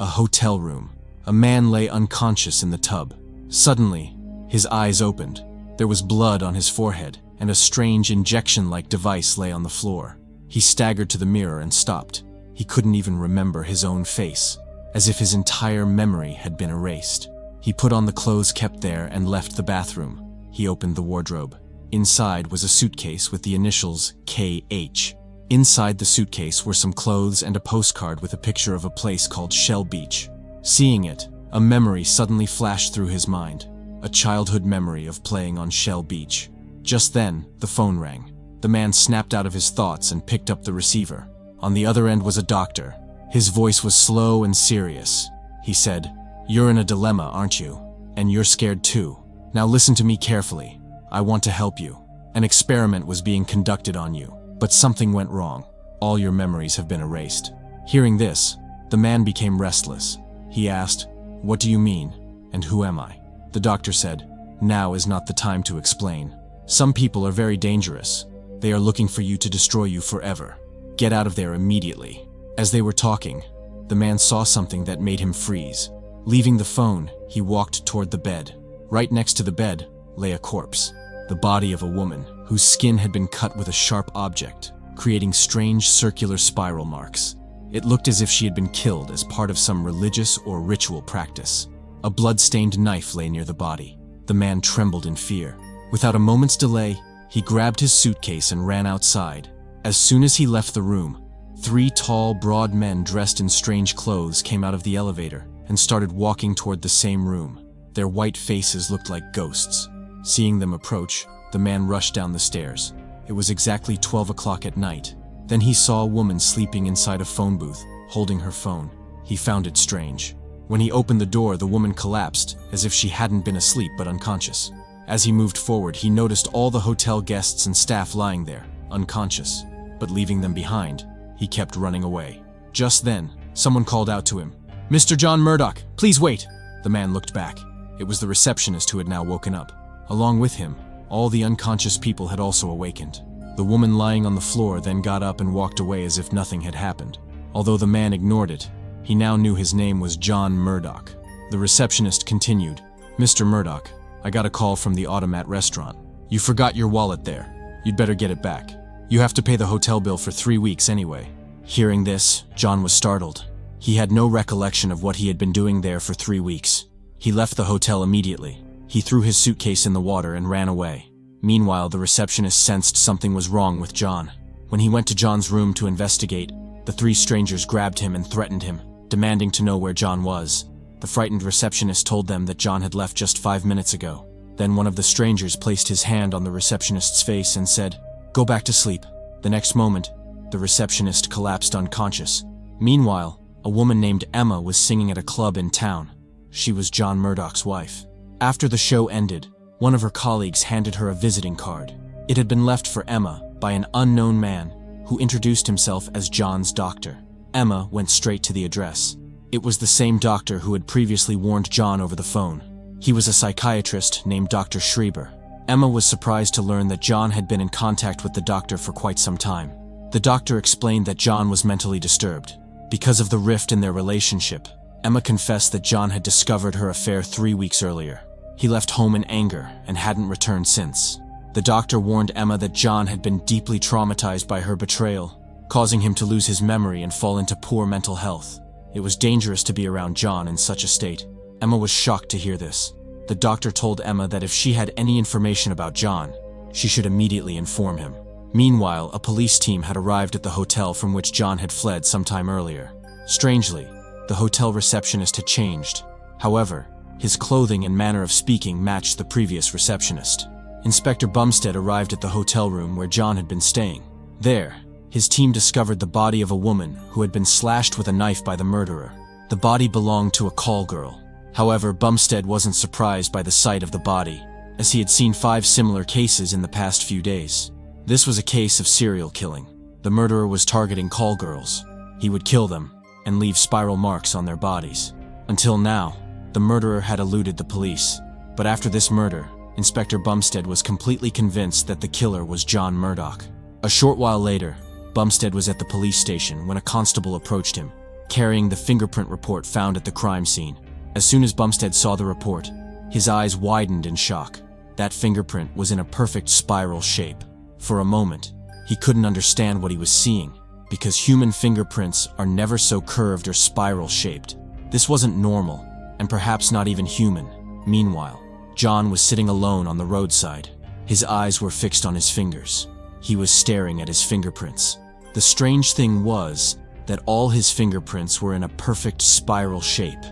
A hotel room. A man lay unconscious in the tub. Suddenly, his eyes opened. There was blood on his forehead, and a strange injection-like device lay on the floor. He staggered to the mirror and stopped. He couldn't even remember his own face, as if his entire memory had been erased. He put on the clothes kept there and left the bathroom. He opened the wardrobe. Inside was a suitcase with the initials KH. Inside the suitcase were some clothes and a postcard with a picture of a place called Shell Beach. Seeing it, a memory suddenly flashed through his mind. A childhood memory of playing on Shell Beach. Just then, the phone rang. The man snapped out of his thoughts and picked up the receiver. On the other end was a doctor. His voice was slow and serious. He said, "You're in a dilemma, aren't you? And you're scared too. Now listen to me carefully. I want to help you. An experiment was being conducted on you, but something went wrong. All your memories have been erased." Hearing this, the man became restless. He asked, "What do you mean? And who am I?" The doctor said, "Now is not the time to explain. Some people are very dangerous. They are looking for you to destroy you forever. Get out of there immediately." As they were talking, the man saw something that made him freeze. Leaving the phone, he walked toward the bed. Right next to the bed lay a corpse, the body of a woman whose skin had been cut with a sharp object, creating strange circular spiral marks. It looked as if she had been killed as part of some religious or ritual practice. A blood-stained knife lay near the body. The man trembled in fear. Without a moment's delay, he grabbed his suitcase and ran outside. As soon as he left the room, 3 tall, broad men dressed in strange clothes came out of the elevator and started walking toward the same room. Their white faces looked like ghosts. Seeing them approach, the man rushed down the stairs. It was exactly 12 o'clock at night. Then he saw a woman sleeping inside a phone booth, holding her phone. He found it strange. When he opened the door, the woman collapsed, as if she hadn't been asleep but unconscious. As he moved forward, he noticed all the hotel guests and staff lying there, unconscious. But leaving them behind, he kept running away. Just then, someone called out to him, "Mr. John Murdock, please wait." The man looked back. It was the receptionist who had now woken up. Along with him, all the unconscious people had also awakened. The woman lying on the floor then got up and walked away as if nothing had happened. Although the man ignored it, he now knew his name was John Murdock. The receptionist continued, "Mr. Murdock, I got a call from the Automat restaurant. You forgot your wallet there. You'd better get it back. You have to pay the hotel bill for 3 weeks anyway." Hearing this, John was startled. He had no recollection of what he had been doing there for 3 weeks. He left the hotel immediately. He threw his suitcase in the water and ran away. Meanwhile, the receptionist sensed something was wrong with John. When he went to John's room to investigate, the 3 strangers grabbed him and threatened him, demanding to know where John was. The frightened receptionist told them that John had left just 5 minutes ago. Then one of the strangers placed his hand on the receptionist's face and said, "Go back to sleep." The next moment, the receptionist collapsed unconscious. Meanwhile, a woman named Emma was singing at a club in town. She was John Murdock's wife. After the show ended, one of her colleagues handed her a visiting card. It had been left for Emma by an unknown man who introduced himself as John's doctor. Emma went straight to the address. It was the same doctor who had previously warned John over the phone. He was a psychiatrist named Dr. Schreiber. Emma was surprised to learn that John had been in contact with the doctor for quite some time. The doctor explained that John was mentally disturbed. Because of the rift in their relationship, Emma confessed that John had discovered her affair 3 weeks earlier. He left home in anger and hadn't returned since. The doctor warned Emma that John had been deeply traumatized by her betrayal, causing him to lose his memory and fall into poor mental health. It was dangerous to be around John in such a state. Emma was shocked to hear this. The doctor told Emma that if she had any information about John, she should immediately inform him. Meanwhile, a police team had arrived at the hotel from which John had fled some time earlier. Strangely, the hotel receptionist had changed. However, his clothing and manner of speaking matched the previous receptionist. Inspector Bumstead arrived at the hotel room where John had been staying. There, his team discovered the body of a woman who had been slashed with a knife by the murderer. The body belonged to a call girl. However, Bumstead wasn't surprised by the sight of the body, as he had seen 5 similar cases in the past few days. This was a case of serial killing. The murderer was targeting call girls. He would kill them and leave spiral marks on their bodies. Until now, the murderer had eluded the police. But after this murder, Inspector Bumstead was completely convinced that the killer was John Murdock. A short while later, Bumstead was at the police station when a constable approached him. carrying the fingerprint report found at the crime scene. As soon as Bumstead saw the report, his eyes widened in shock. That fingerprint was in a perfect spiral shape. For a moment, he couldn't understand what he was seeing, because human fingerprints are never so curved or spiral-shaped. This wasn't normal, and perhaps not even human. Meanwhile, John was sitting alone on the roadside. His eyes were fixed on his fingers. He was staring at his fingerprints. The strange thing was that all his fingerprints were in a perfect spiral shape,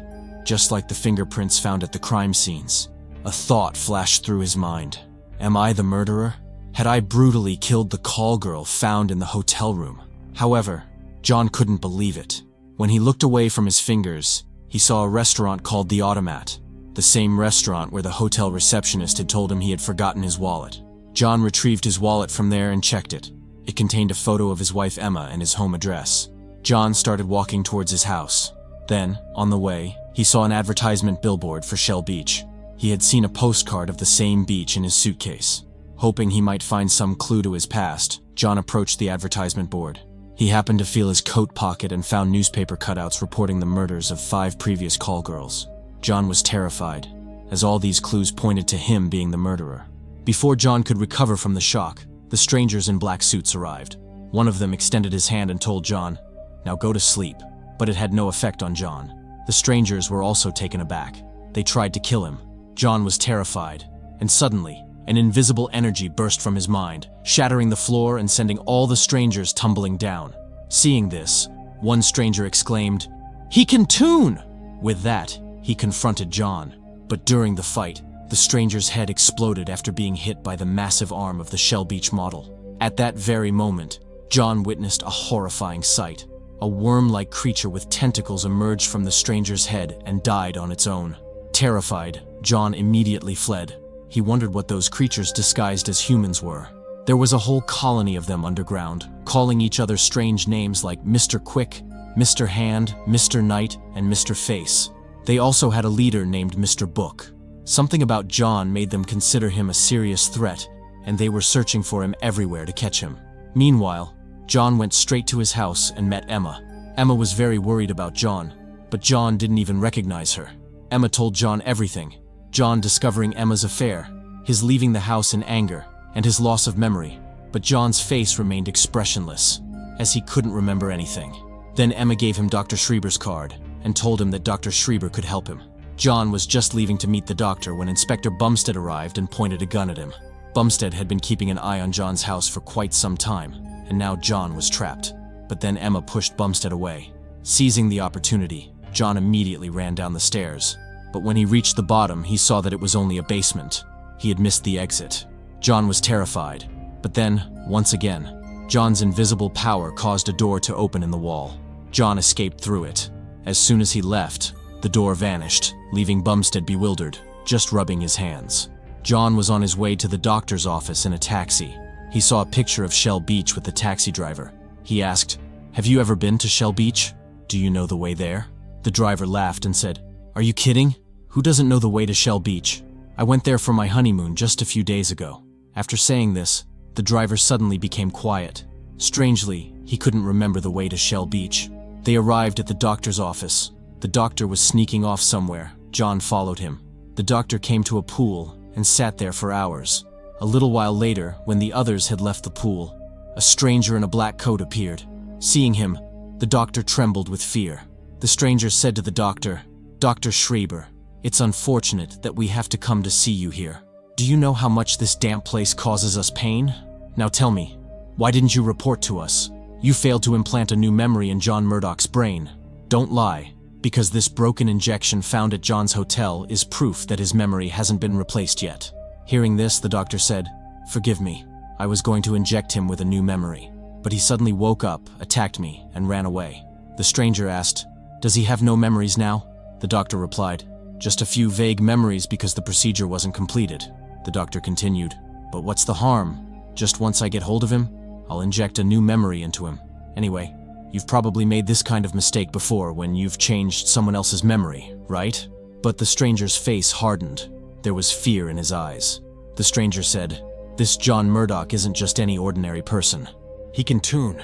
just like the fingerprints found at the crime scenes. A thought flashed through his mind. Am I the murderer? Had I brutally killed the call girl found in the hotel room? However, John couldn't believe it. When he looked away from his fingers, he saw a restaurant called The Automat, the same restaurant where the hotel receptionist had told him he had forgotten his wallet. John retrieved his wallet from there and checked it. It contained a photo of his wife Emma and his home address. John started walking towards his house. Then, on the way, he saw an advertisement billboard for Shell Beach. He had seen a postcard of the same beach in his suitcase. Hoping he might find some clue to his past, John approached the advertisement board. He happened to feel his coat pocket and found newspaper cutouts reporting the murders of 5 previous call girls. John was terrified, as all these clues pointed to him being the murderer. Before John could recover from the shock, the strangers in black suits arrived. One of them extended his hand and told John, "Now go to sleep," but it had no effect on John. The strangers were also taken aback. They tried to kill him. John was terrified, and suddenly, an invisible energy burst from his mind, shattering the floor and sending all the strangers tumbling down. Seeing this, one stranger exclaimed, "He can tune!" With that, he confronted John. But during the fight, the stranger's head exploded after being hit by the massive arm of the Shell Beach model. At that very moment, John witnessed a horrifying sight. A worm-like creature with tentacles emerged from the stranger's head and died on its own. Terrified, John immediately fled. He wondered what those creatures disguised as humans were. There was a whole colony of them underground, calling each other strange names like Mr. Quick, Mr. Hand, Mr. Knight, and Mr. Face. They also had a leader named Mr. Book. Something about John made them consider him a serious threat, and they were searching for him everywhere to catch him. Meanwhile, John went straight to his house and met Emma. Emma was very worried about John, but John didn't even recognize her. Emma told John everything. John discovering Emma's affair, his leaving the house in anger, and his loss of memory. But John's face remained expressionless, as he couldn't remember anything. Then Emma gave him Dr. Schreiber's card, and told him that Dr. Schreiber could help him. John was just leaving to meet the doctor when Inspector Bumstead arrived and pointed a gun at him. Bumstead had been keeping an eye on John's house for quite some time, and now John was trapped. But then Emma pushed Bumstead away. Seizing the opportunity, John immediately ran down the stairs. But when he reached the bottom, he saw that it was only a basement. He had missed the exit. John was terrified. But then, once again, John's invisible power caused a door to open in the wall. John escaped through it. As soon as he left, the door vanished, leaving Bumstead bewildered, just rubbing his hands. John was on his way to the doctor's office in a taxi. He saw a picture of Shell Beach with the taxi driver. He asked, "Have you ever been to Shell Beach? Do you know the way there?" The driver laughed and said, "Are you kidding? Who doesn't know the way to Shell Beach? I went there for my honeymoon just a few days ago." After saying this, the driver suddenly became quiet. Strangely, he couldn't remember the way to Shell Beach. They arrived at the doctor's office. The doctor was sneaking off somewhere. John followed him. The doctor came to a pool and sat there for hours. A little while later, when the others had left the pool, a stranger in a black coat appeared. Seeing him, the doctor trembled with fear. The stranger said to the doctor, "Dr. Schreiber, it's unfortunate that we have to come to see you here. Do you know how much this damp place causes us pain? Now tell me, why didn't you report to us? You failed to implant a new memory in John Murdock's brain. Don't lie, because this broken injection found at John's hotel is proof that his memory hasn't been replaced yet." Hearing this, the doctor said, "Forgive me. I was going to inject him with a new memory, but he suddenly woke up, attacked me, and ran away." The stranger asked, "Does he have no memories now?" The doctor replied, "Just a few vague memories because the procedure wasn't completed." The doctor continued, "But what's the harm? Just once I get hold of him, I'll inject a new memory into him. Anyway, you've probably made this kind of mistake before when you've changed someone else's memory, right?" But the stranger's face hardened. There was fear in his eyes. The stranger said, "This John Murdock isn't just any ordinary person. He can tune."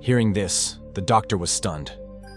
Hearing this, the doctor was stunned.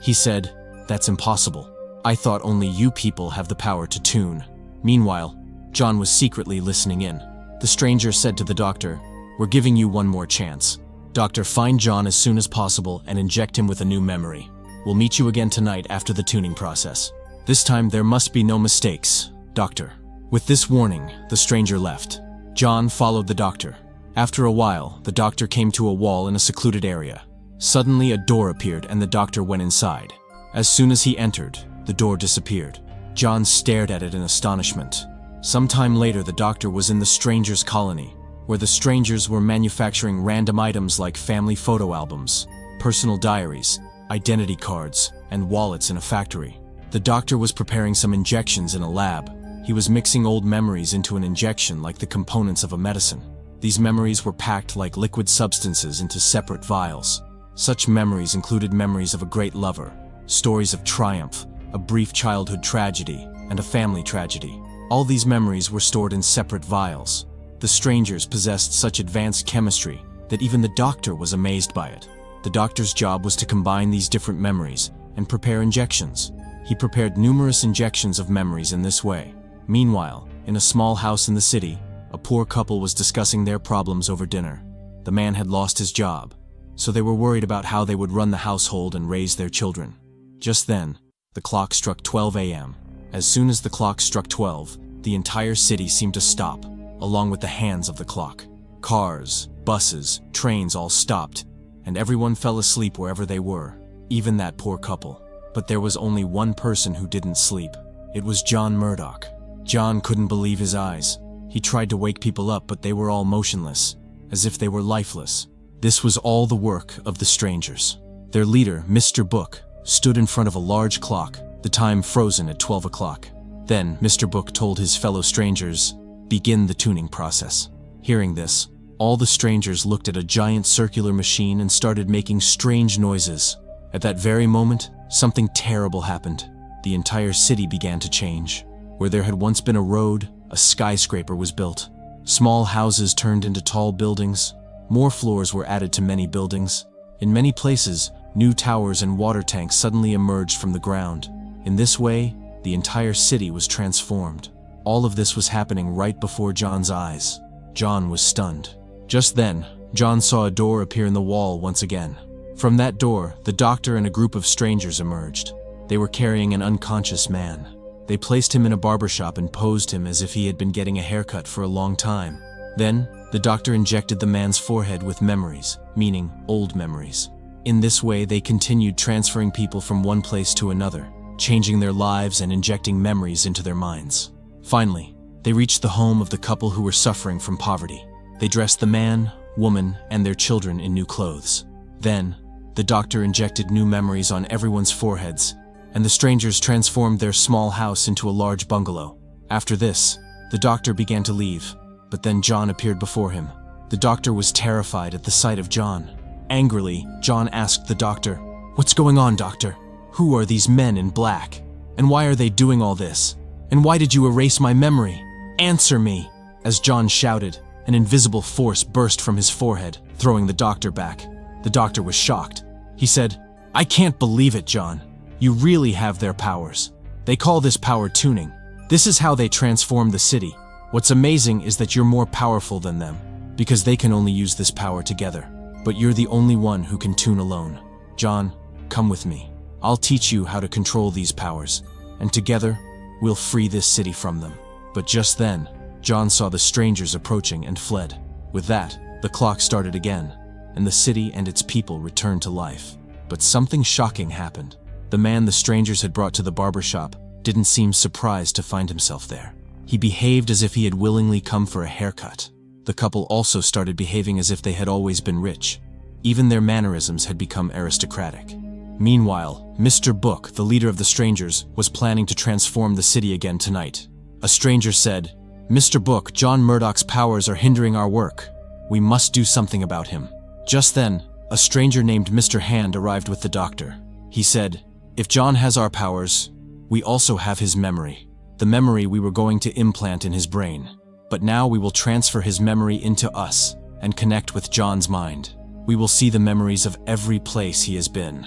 He said, "That's impossible. I thought only you people have the power to tune." Meanwhile, John was secretly listening in. The stranger said to the doctor, "We're giving you one more chance. Doctor, find John as soon as possible and inject him with a new memory. We'll meet you again tonight after the tuning process. This time there must be no mistakes, Doctor." With this warning, the stranger left. John followed the doctor. After a while, the doctor came to a wall in a secluded area. Suddenly a door appeared and the doctor went inside. As soon as he entered, the door disappeared. John stared at it in astonishment. Sometime later, the doctor was in the stranger's colony, where the strangers were manufacturing random items like family photo albums, personal diaries, identity cards, and wallets in a factory. The doctor was preparing some injections in a lab. He was mixing old memories into an injection like the components of a medicine. These memories were packed like liquid substances into separate vials. Such memories included memories of a great lover, stories of triumph, a brief childhood tragedy, and a family tragedy. All these memories were stored in separate vials. The strangers possessed such advanced chemistry that even the doctor was amazed by it. The doctor's job was to combine these different memories and prepare injections. He prepared numerous injections of memories in this way. Meanwhile, in a small house in the city, a poor couple was discussing their problems over dinner. The man had lost his job, so they were worried about how they would run the household and raise their children. Just then, the clock struck 12 a.m. As soon as the clock struck 12, the entire city seemed to stop, along with the hands of the clock. Cars, buses, trains all stopped, and everyone fell asleep wherever they were, even that poor couple. But there was only one person who didn't sleep. It was John Murdock. John couldn't believe his eyes. He tried to wake people up, but they were all motionless, as if they were lifeless. This was all the work of the strangers. Their leader, Mr. Book, stood in front of a large clock, the time frozen at 12 o'clock. Then Mr. Book told his fellow strangers, "Begin the tuning process." Hearing this, all the strangers looked at a giant circular machine and started making strange noises. At that very moment, something terrible happened. The entire city began to change. Where there had once been a road, a skyscraper was built. Small houses turned into tall buildings. More floors were added to many buildings. In many places, new towers and water tanks suddenly emerged from the ground. In this way, the entire city was transformed. All of this was happening right before John's eyes. John was stunned. Just then, John saw a door appear in the wall once again. From that door, the doctor and a group of strangers emerged. They were carrying an unconscious man. They placed him in a barber shop and posed him as if he had been getting a haircut for a long time. Then, the doctor injected the man's forehead with memories, meaning old memories. In this way, they continued transferring people from one place to another, changing their lives and injecting memories into their minds. Finally, they reached the home of the couple who were suffering from poverty. They dressed the man, woman, and their children in new clothes. Then, the doctor injected new memories on everyone's foreheads, and the strangers transformed their small house into a large bungalow. After this, the doctor began to leave, but then John appeared before him. The doctor was terrified at the sight of John. Angrily, John asked the doctor, "What's going on, doctor? Who are these men in black? And why are they doing all this? And why did you erase my memory? Answer me!" As John shouted, an invisible force burst from his forehead, throwing the doctor back. The doctor was shocked. He said, "I can't believe it, John. You really have their powers. They call this power tuning. This is how they transform the city. What's amazing is that you're more powerful than them, because they can only use this power together. But you're the only one who can tune alone. John, come with me. I'll teach you how to control these powers, and together, we'll free this city from them." But just then, John saw the strangers approaching and fled. With that, the clock started again, and the city and its people returned to life. But something shocking happened. The man the strangers had brought to the barber shop didn't seem surprised to find himself there. He behaved as if he had willingly come for a haircut. The couple also started behaving as if they had always been rich. Even their mannerisms had become aristocratic. Meanwhile, Mr. Book, the leader of the strangers, was planning to transform the city again tonight. A stranger said, "Mr. Book, John Murdock's powers are hindering our work. We must do something about him." Just then, a stranger named Mr. Hand arrived with the doctor. He said, "If John has our powers, we also have his memory. The memory we were going to implant in his brain. But now we will transfer his memory into us and connect with John's mind. We will see the memories of every place he has been.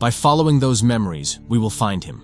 By following those memories, we will find him.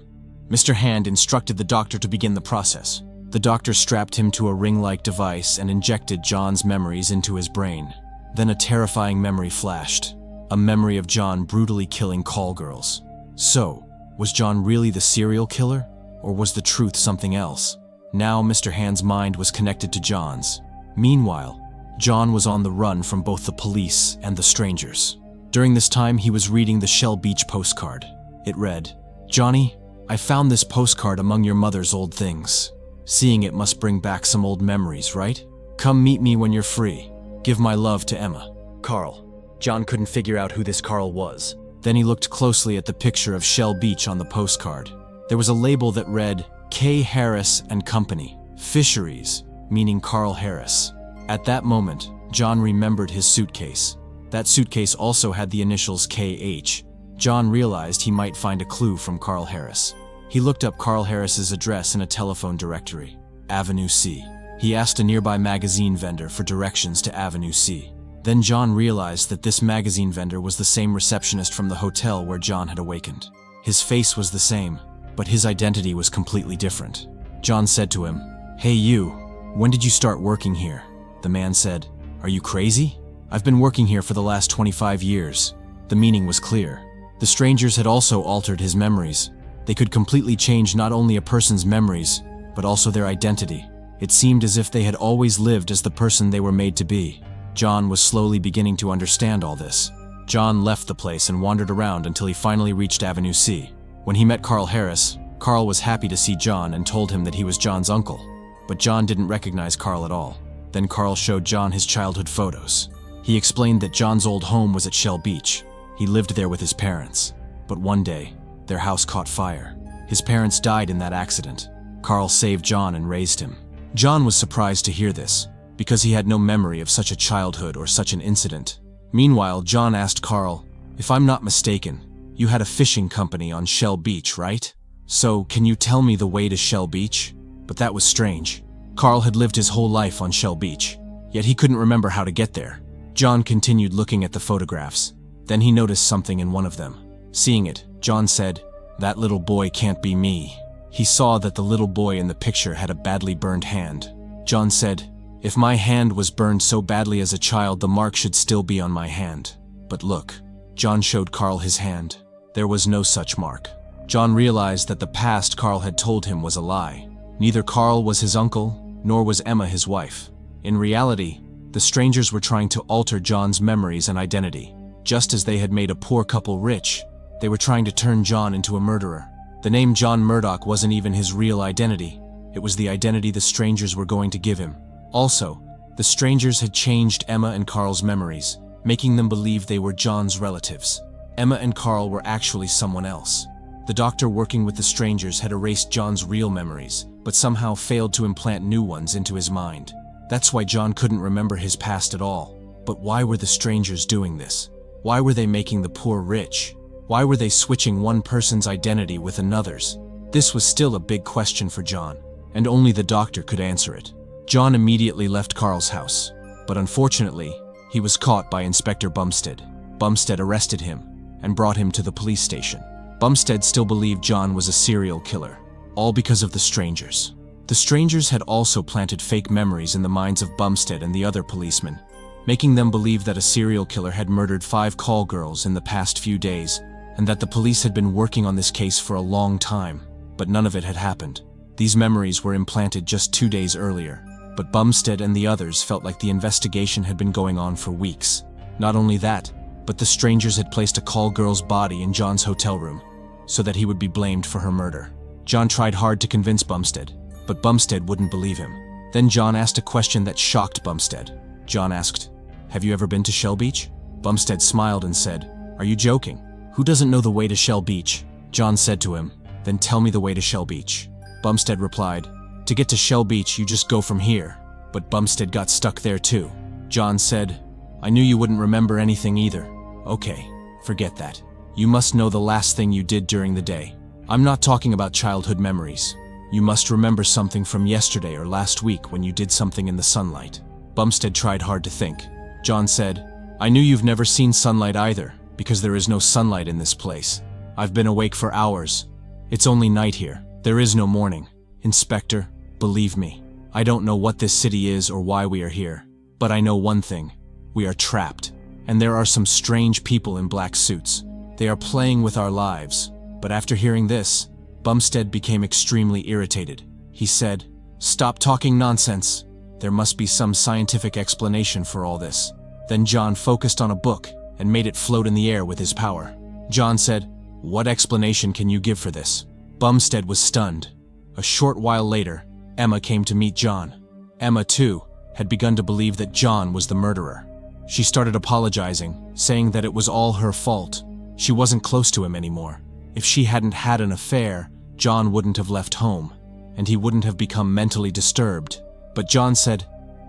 Mr. Hand instructed the doctor to begin the process. The doctor strapped him to a ring-like device and injected John's memories into his brain. Then a terrifying memory flashed. A memory of John brutally killing call girls. So, was John really the serial killer? Or was the truth something else? Now Mr. Hand's mind was connected to John's. Meanwhile, John was on the run from both the police and the strangers. During this time, he was reading the Shell Beach postcard. It read, "Johnny, I found this postcard among your mother's old things. Seeing it must bring back some old memories, right? Come meet me when you're free. Give my love to Emma." Carl. John couldn't figure out who this Carl was. Then he looked closely at the picture of Shell Beach on the postcard. There was a label that read, K. Harris and Company, Fisheries, meaning Carl Harris. At that moment, John remembered his suitcase. That suitcase also had the initials KH. John realized he might find a clue from Carl Harris. He looked up Carl Harris's address in a telephone directory, Avenue C. He asked a nearby magazine vendor for directions to Avenue C. Then John realized that this magazine vendor was the same receptionist from the hotel where John had awakened. His face was the same, but his identity was completely different. John said to him, "Hey you, when did you start working here?" The man said, "Are you crazy? I've been working here for the last 25 years. The meaning was clear. The strangers had also altered his memories. They could completely change not only a person's memories, but also their identity. It seemed as if they had always lived as the person they were made to be. John was slowly beginning to understand all this. John left the place and wandered around until he finally reached Avenue C. When he met Carl Harris, Carl was happy to see John and told him that he was John's uncle. But John didn't recognize Carl at all. Then Carl showed John his childhood photos. He explained that John's old home was at Shell Beach. He lived there with his parents. But one day, their house caught fire. His parents died in that accident. Carl saved John and raised him. John was surprised to hear this, because he had no memory of such a childhood or such an incident. Meanwhile, John asked Carl, "If I'm not mistaken, you had a fishing company on Shell Beach, right? So, can you tell me the way to Shell Beach?" But that was strange. Carl had lived his whole life on Shell Beach, yet he couldn't remember how to get there. John continued looking at the photographs. Then he noticed something in one of them. Seeing it, John said, "That little boy can't be me." He saw that the little boy in the picture had a badly burned hand. John said, "If my hand was burned so badly as a child, the mark should still be on my hand. But look." John showed Carl his hand. There was no such mark. John realized that the past Carl had told him was a lie. Neither Carl was his uncle, nor was Emma his wife. In reality, the strangers were trying to alter John's memories and identity. Just as they had made a poor couple rich, they were trying to turn John into a murderer. The name John Murdock wasn't even his real identity. It was the identity the strangers were going to give him. Also, the strangers had changed Emma and Carl's memories, making them believe they were John's relatives. Emma and Carl were actually someone else. The doctor working with the strangers had erased John's real memories, but somehow failed to implant new ones into his mind. That's why John couldn't remember his past at all. But why were the strangers doing this? Why were they making the poor rich? Why were they switching one person's identity with another's? This was still a big question for John, and only the doctor could answer it. John immediately left Carl's house, but unfortunately, he was caught by Inspector Bumstead. Bumstead arrested him and brought him to the police station. Bumstead still believed John was a serial killer, all because of the strangers. The strangers had also planted fake memories in the minds of Bumstead and the other policemen, making them believe that a serial killer had murdered 5 call girls in the past few days, and that the police had been working on this case for a long time, but none of it had happened. These memories were implanted just 2 days earlier, but Bumstead and the others felt like the investigation had been going on for weeks. Not only that, but the strangers had placed a call girl's body in John's hotel room, so that he would be blamed for her murder. John tried hard to convince Bumstead, but Bumstead wouldn't believe him. Then John asked a question that shocked Bumstead. John asked, "Have you ever been to Shell Beach?" Bumstead smiled and said, "Are you joking? Who doesn't know the way to Shell Beach?" John said to him, "Then tell me the way to Shell Beach." Bumstead replied, "To get to Shell Beach, you just go from here." But Bumstead got stuck there too. John said, "I knew you wouldn't remember anything either." "Okay, forget that. You must know the last thing you did during the day. I'm not talking about childhood memories. You must remember something from yesterday or last week when you did something in the sunlight." Bumstead tried hard to think. John said, "I knew you've never seen sunlight either, because there is no sunlight in this place. I've been awake for hours. It's only night here. There is no morning. Inspector, believe me, I don't know what this city is or why we are here, but I know one thing. We are trapped, and there are some strange people in black suits. They are playing with our lives. But after hearing this, Bumstead became extremely irritated. He said, "Stop talking nonsense. There must be some scientific explanation for all this." Then John focused on a book and made it float in the air with his power. John said, "What explanation can you give for this?" Bumstead was stunned. A short while later, Emma came to meet John. Emma, too, had begun to believe that John was the murderer. She started apologizing, saying that it was all her fault. She wasn't close to him anymore. If she hadn't had an affair, John wouldn't have left home, and he wouldn't have become mentally disturbed. But John said,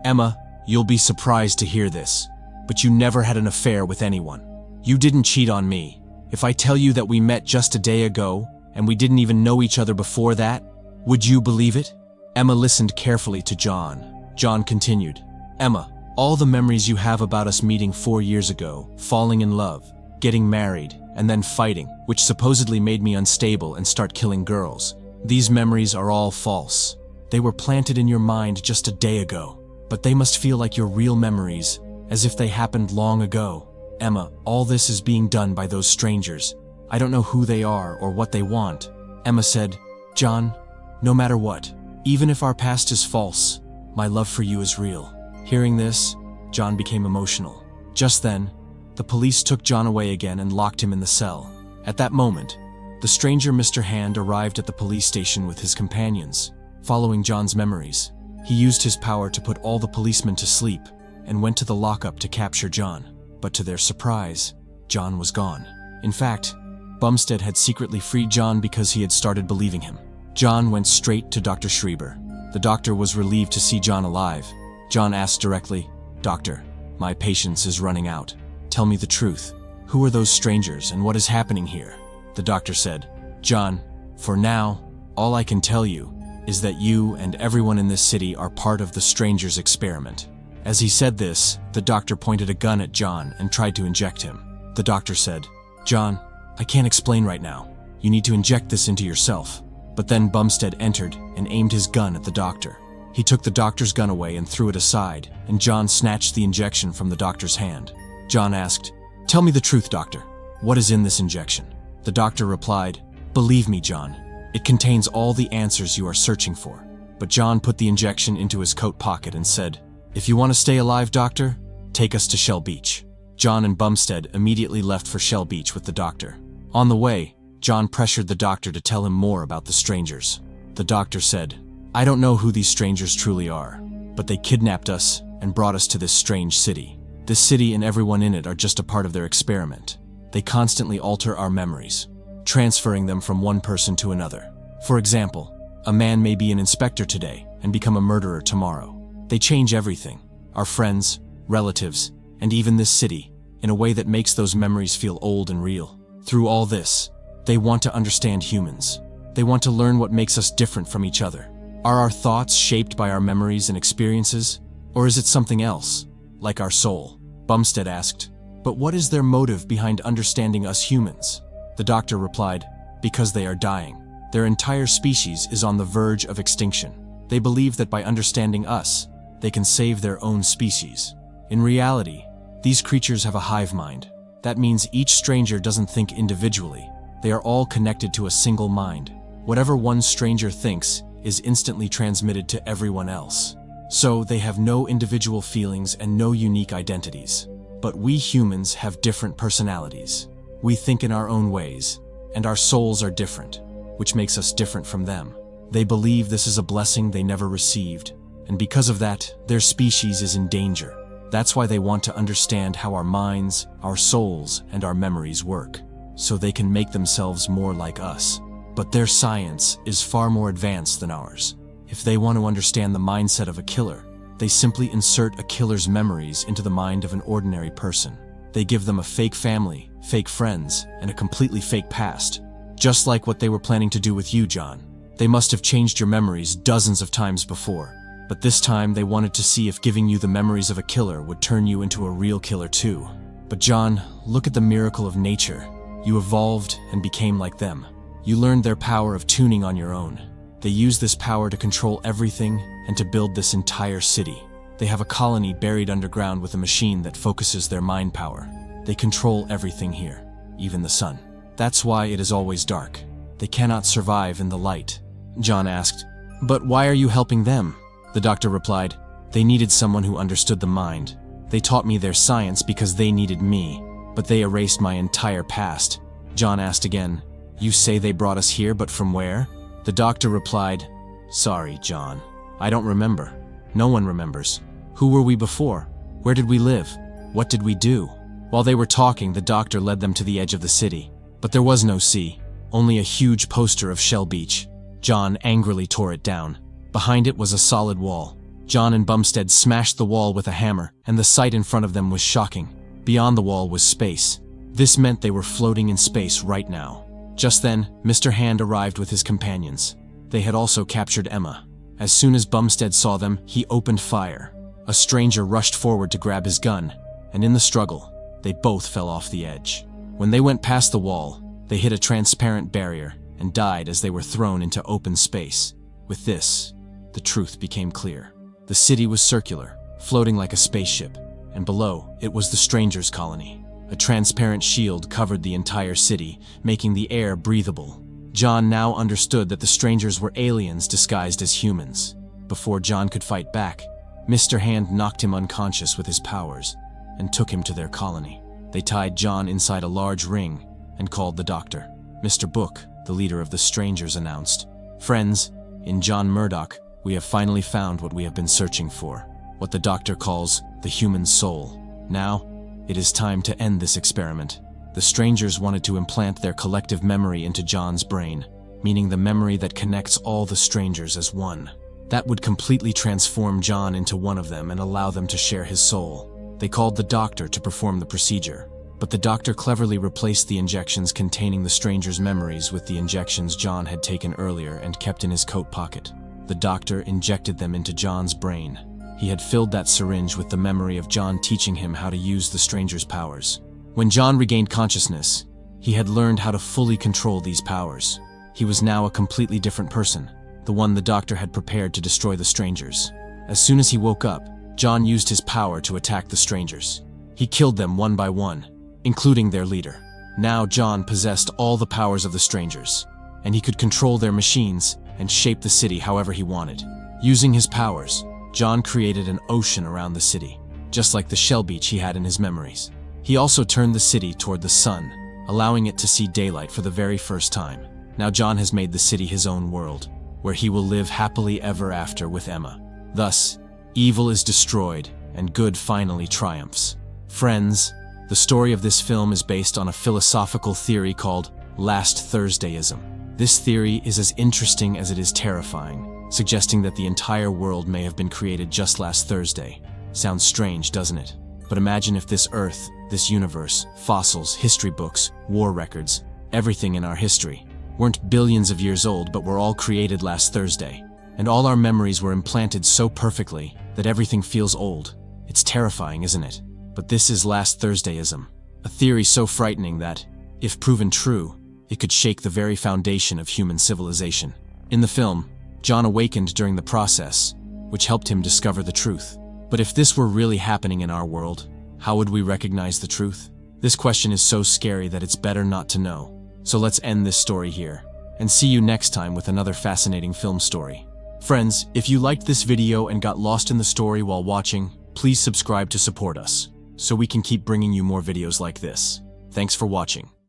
"Emma, you'll be surprised to hear this, but you never had an affair with anyone. You didn't cheat on me. If I tell you that we met just a day ago, and we didn't even know each other before that, would you believe it?" Emma listened carefully to John. John continued, "Emma, all the memories you have about us meeting 4 years ago, falling in love, getting married, and then fighting, which supposedly made me unstable and start killing girls, these memories are all false. They were planted in your mind just a day ago, but they must feel like your real memories, as if they happened long ago. Emma, all this is being done by those strangers. I don't know who they are or what they want." Emma said, "John, no matter what, even if our past is false, my love for you is real." Hearing this, John became emotional. Just then, the police took John away again and locked him in the cell. At that moment, the stranger Mr. Hand arrived at the police station with his companions. Following John's memories, he used his power to put all the policemen to sleep and went to the lockup to capture John. But to their surprise, John was gone. In fact, Bumstead had secretly freed John because he had started believing him. John went straight to Dr. Schreiber. The doctor was relieved to see John alive. John asked directly, "Doctor, my patience is running out. Tell me the truth. Who are those strangers and what is happening here?" The doctor said, "John, for now, all I can tell you is that you and everyone in this city are part of the stranger's experiment." As he said this, the doctor pointed a gun at John and tried to inject him. The doctor said, "John, I can't explain right now. You need to inject this into yourself." But then Bumstead entered and aimed his gun at the doctor. He took the doctor's gun away and threw it aside, and John snatched the injection from the doctor's hand. John asked, "Tell me the truth, doctor. What is in this injection?" The doctor replied, "Believe me, John, it contains all the answers you are searching for." But John put the injection into his coat pocket and said, "If you want to stay alive, doctor, take us to Shell Beach." John and Bumstead immediately left for Shell Beach with the doctor. On the way, John pressured the doctor to tell him more about the strangers. The doctor said, "I don't know who these strangers truly are, but they kidnapped us and brought us to this strange city. This city and everyone in it are just a part of their experiment. They constantly alter our memories, transferring them from one person to another. For example, a man may be an inspector today and become a murderer tomorrow. They change everything, our friends, relatives, and even this city, in a way that makes those memories feel old and real. Through all this, they want to understand humans. They want to learn what makes us different from each other. Are our thoughts shaped by our memories and experiences, or is it something else, like our soul?" Bumstead asked, "But what is their motive behind understanding us humans?" The doctor replied, "Because they are dying. Their entire species is on the verge of extinction. They believe that by understanding us, they can save their own species. In reality, these creatures have a hive mind. That means each stranger doesn't think individually. They are all connected to a single mind. Whatever one stranger thinks is instantly transmitted to everyone else. So they have no individual feelings and no unique identities. But we humans have different personalities. We think in our own ways, and our souls are different, which makes us different from them. They believe this is a blessing they never received, and because of that, their species is in danger. That's why they want to understand how our minds, our souls, and our memories work, so they can make themselves more like us. But their science is far more advanced than ours. If they want to understand the mindset of a killer, they simply insert a killer's memories into the mind of an ordinary person. They give them a fake family, fake friends, and a completely fake past. Just like what they were planning to do with you, John. They must have changed your memories dozens of times before, but this time they wanted to see if giving you the memories of a killer would turn you into a real killer too. But John, look at the miracle of nature. You evolved and became like them. You learned their power of tuning on your own. They use this power to control everything and to build this entire city. They have a colony buried underground with a machine that focuses their mind power. They control everything here, even the sun. That's why it is always dark. They cannot survive in the light. John asked, "But why are you helping them?" The doctor replied, "They needed someone who understood the mind. They taught me their science because they needed me, but they erased my entire past." John asked again, "You say they brought us here, but from where?" The doctor replied, "Sorry, John. I don't remember. No one remembers. Who were we before? Where did we live? What did we do?" While they were talking, the doctor led them to the edge of the city. But there was no sea, only a huge poster of Shell Beach. John angrily tore it down. Behind it was a solid wall. John and Bumstead smashed the wall with a hammer, and the sight in front of them was shocking. Beyond the wall was space. This meant they were floating in space right now. Just then, Mr. Hand arrived with his companions. They had also captured Emma. As soon as Bumstead saw them, he opened fire. A stranger rushed forward to grab his gun, and in the struggle, they both fell off the edge. When they went past the wall, they hit a transparent barrier and died as they were thrown into open space. With this, the truth became clear. The city was circular, floating like a spaceship, and below, it was the strangers' colony. A transparent shield covered the entire city, making the air breathable. John now understood that the strangers were aliens disguised as humans. Before John could fight back, Mr. Hand knocked him unconscious with his powers and took him to their colony. They tied John inside a large ring and called the doctor. Mr. Book, the leader of the strangers, announced, "Friends, in John Murdock, we have finally found what we have been searching for, what the doctor calls the human soul. Now, it is time to end this experiment." The strangers wanted to implant their collective memory into John's brain, meaning the memory that connects all the strangers as one. That would completely transform John into one of them and allow them to share his soul. They called the doctor to perform the procedure, but the doctor cleverly replaced the injections containing the strangers' memories with the injections John had taken earlier and kept in his coat pocket. The doctor injected them into John's brain. He had filled that syringe with the memory of John teaching him how to use the stranger's powers. When John regained consciousness, he had learned how to fully control these powers. He was now a completely different person, the one the doctor had prepared to destroy the strangers. As soon as he woke up, John used his power to attack the strangers. He killed them one by one, including their leader. Now John possessed all the powers of the strangers, and he could control their machines and shape the city however he wanted. Using his powers, John created an ocean around the city, just like the Shell Beach he had in his memories. He also turned the city toward the sun, allowing it to see daylight for the very first time. Now John has made the city his own world, where he will live happily ever after with Emma. Thus, evil is destroyed and good finally triumphs. Friends, the story of this film is based on a philosophical theory called Last Thursdayism. This theory is as interesting as it is terrifying, suggesting that the entire world may have been created just last Thursday. Sounds strange, doesn't it? But imagine if this Earth, this universe, fossils, history books, war records, everything in our history, weren't billions of years old but were all created last Thursday. And all our memories were implanted so perfectly that everything feels old. It's terrifying, isn't it? But this is Last Thursdayism, a theory so frightening that, if proven true, it could shake the very foundation of human civilization. In the film, John awakened during the process, which helped him discover the truth. But if this were really happening in our world, how would we recognize the truth? This question is so scary that it's better not to know. So let's end this story here, and see you next time with another fascinating film story. Friends, if you liked this video and got lost in the story while watching, please subscribe to support us, so we can keep bringing you more videos like this. Thanks for watching.